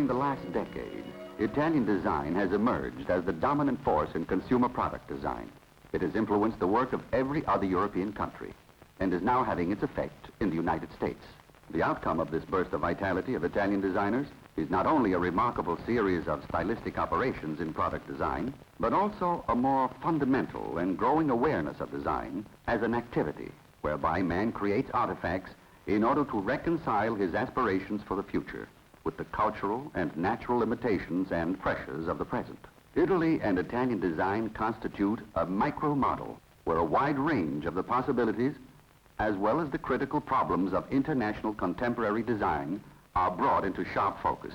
During the last decade, Italian design has emerged as the dominant force in consumer product design. It has influenced the work of every other European country and is now having its effect in the United States. The outcome of this burst of vitality of Italian designers is not only a remarkable series of stylistic operations in product design, but also a more fundamental and growing awareness of design as an activity whereby man creates artifacts in order to reconcile his aspirations for the future with the cultural and natural limitations and pressures of the present. Italy and Italian design constitute a micro-model where a wide range of the possibilities as well as the critical problems of international contemporary design are brought into sharp focus.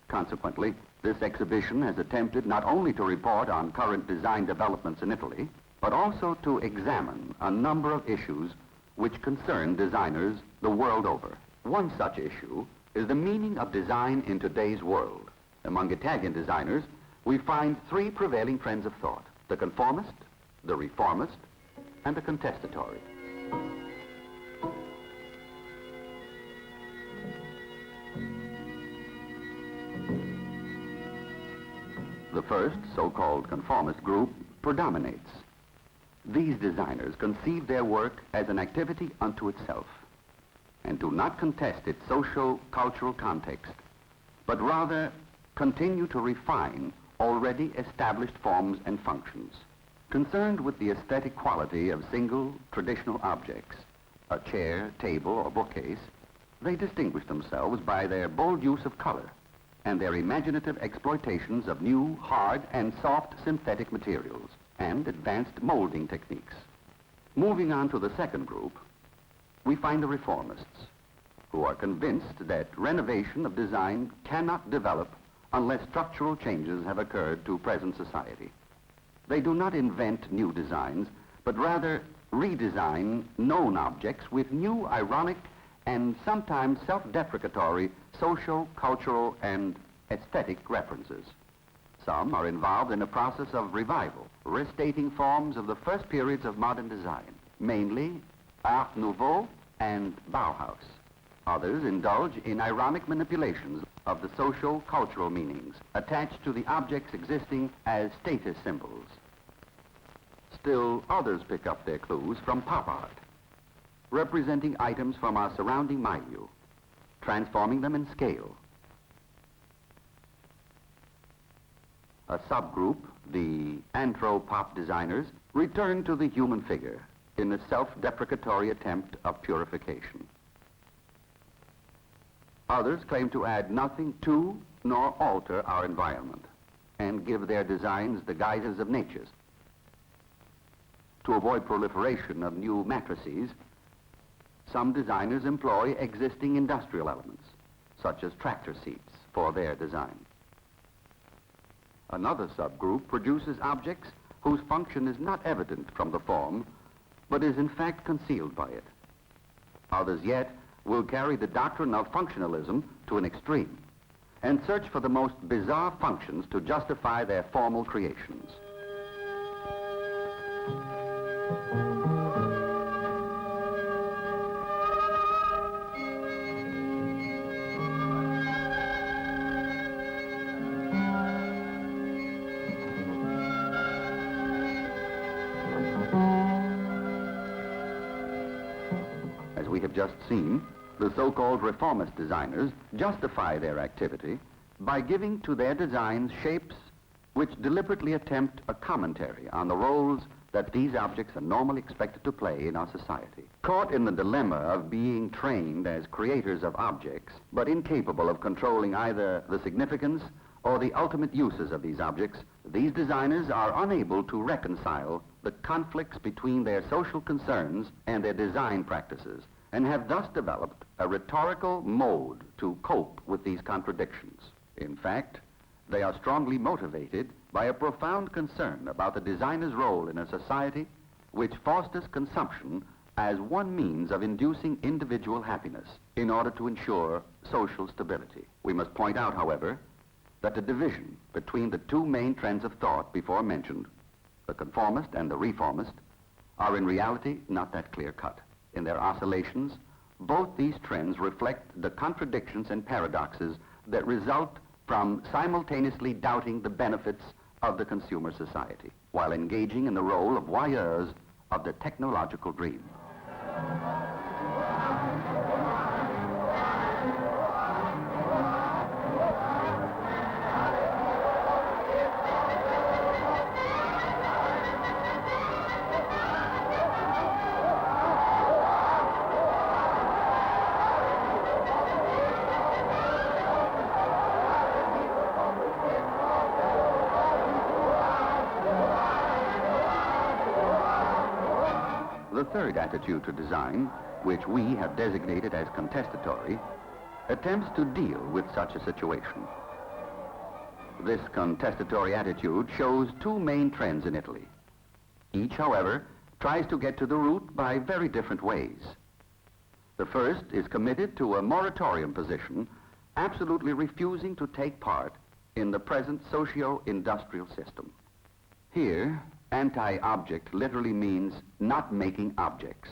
Consequently, this exhibition has attempted not only to report on current design developments in Italy, but also to examine a number of issues which concern designers the world over. One such issue is the meaning of design in today's world. Among Italian designers, we find three prevailing trends of thought: the conformist, the reformist, and the contestatory. The first, so-called conformist group, predominates. These designers conceive their work as an activity unto itself and do not contest its social, cultural context, but rather continue to refine already established forms and functions. Concerned with the aesthetic quality of single, traditional objects, a chair, table, or bookcase, they distinguish themselves by their bold use of color and their imaginative exploitations of new, hard, and soft synthetic materials and advanced molding techniques. Moving on to the second group, we find the reformists, who are convinced that renovation of design cannot develop unless structural changes have occurred to present society. They do not invent new designs, but rather redesign known objects with new, ironic, and sometimes self-deprecatory social, cultural, and aesthetic references. Some are involved in a process of revival, restating forms of the first periods of modern design, mainly Art Nouveau and Bauhaus. Others indulge in ironic manipulations of the social, cultural meanings attached to the objects existing as status symbols. Still others pick up their clues from pop art, representing items from our surrounding milieu, transforming them in scale. A subgroup, the anthro-pop designers, return to the human figure in a self-deprecatory attempt of purification. Others claim to add nothing to nor alter our environment and give their designs the guises of nature's. To avoid proliferation of new matrices, some designers employ existing industrial elements, such as tractor seats, for their design. Another subgroup produces objects whose function is not evident from the form, but is in fact concealed by it. Others yet will carry the doctrine of functionalism to an extreme and search for the most bizarre functions to justify their formal creations. We have just seen, the so-called reformist designers justify their activity by giving to their designs shapes which deliberately attempt a commentary on the roles that these objects are normally expected to play in our society. Caught in the dilemma of being trained as creators of objects, but incapable of controlling either the significance or the ultimate uses of these objects, these designers are unable to reconcile the conflicts between their social concerns and their design practices, and have thus developed a rhetorical mode to cope with these contradictions. In fact, they are strongly motivated by a profound concern about the designer's role in a society which fosters consumption as one means of inducing individual happiness in order to ensure social stability. We must point out, however, that the division between the two main trends of thought before mentioned, the conformist and the reformist, are in reality not that clear-cut. In their oscillations, both these trends reflect the contradictions and paradoxes that result from simultaneously doubting the benefits of the consumer society, while engaging in the role of voyeurs of the technological dream. The third attitude to design, which we have designated as contestatory, attempts to deal with such a situation. This contestatory attitude shows two main trends in Italy. Each, however, tries to get to the root by very different ways. The first is committed to a moratorium position, absolutely refusing to take part in the present socio-industrial system. Here, anti-object literally means not making objects,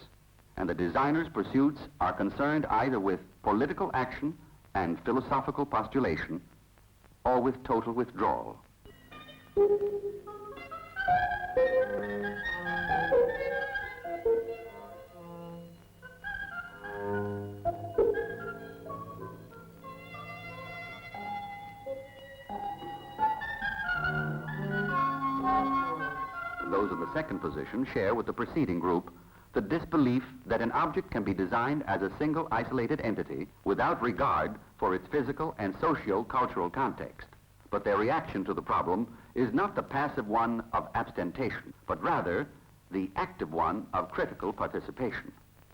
and the designer's pursuits are concerned either with political action and philosophical postulation, or with total withdrawal. Those in the second position share with the preceding group the disbelief that an object can be designed as a single isolated entity without regard for its physical and socio-cultural context. But their reaction to the problem is not the passive one of abstention, but rather the active one of critical participation.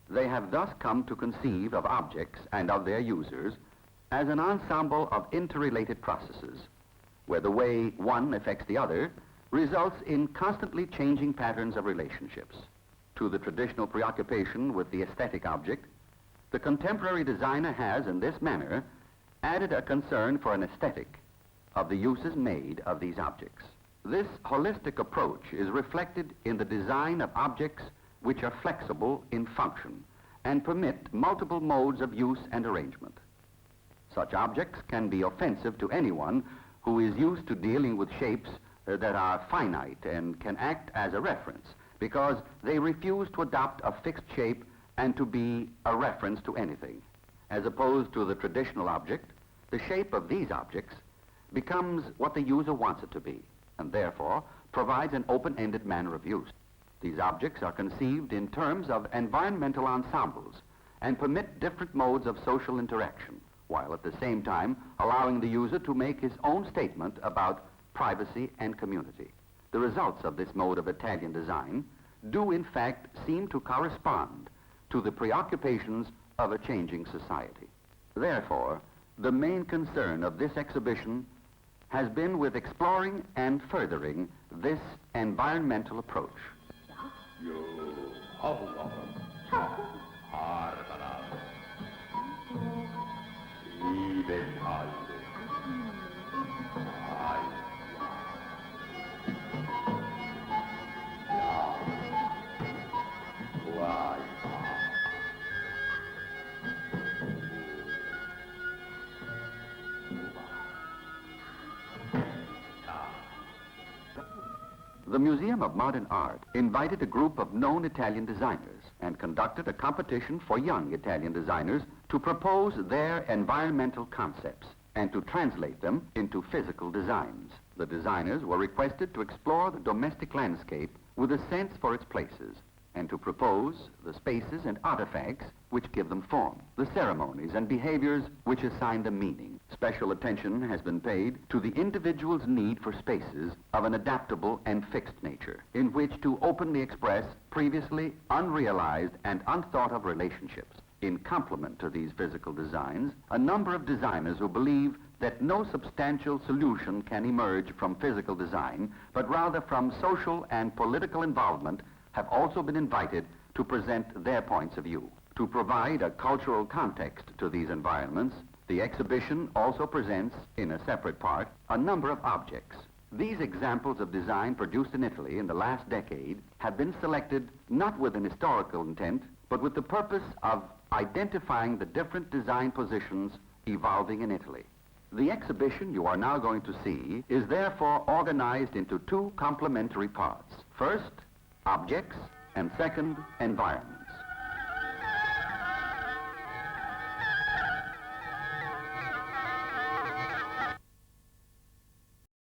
They have thus come to conceive of objects and of their users as an ensemble of interrelated processes, where the way one affects the other results in constantly changing patterns of relationships. To the traditional preoccupation with the aesthetic object, the contemporary designer has, in this manner, added a concern for an aesthetic of the uses made of these objects. This holistic approach is reflected in the design of objects which are flexible in function and permit multiple modes of use and arrangement. Such objects can be offensive to anyone who is used to dealing with shapes that are finite and can act as a reference, because they refuse to adopt a fixed shape and to be a reference to anything. As opposed to the traditional object, the shape of these objects becomes what the user wants it to be, and therefore provides an open-ended manner of use. These objects are conceived in terms of environmental ensembles and permit different modes of social interaction, while at the same time allowing the user to make his own statement about privacy and community. The results of this mode of Italian design do in fact seem to correspond to the preoccupations of a changing society. Therefore, the main concern of this exhibition has been with exploring and furthering this environmental approach. The Museum of Modern Art invited a group of known Italian designers and conducted a competition for young Italian designers to propose their environmental concepts and to translate them into physical designs. The designers were requested to explore the domestic landscape with a sense for its places and to propose the spaces and artifacts which give them form, the ceremonies and behaviors which assign them meaning. Special attention has been paid to the individual's need for spaces of an adaptable and fixed nature, in which to openly express previously unrealized and unthought of relationships. In complement to these physical designs, a number of designers who believe that no substantial solution can emerge from physical design, but rather from social and political involvement, have also been invited to present their points of view. To provide a cultural context to these environments, the exhibition also presents, in a separate part, a number of objects. These examples of design produced in Italy in the last decade have been selected not with an historical intent, but with the purpose of identifying the different design positions evolving in Italy. The exhibition you are now going to see is therefore organized into two complementary parts. First, objects, and second, environment.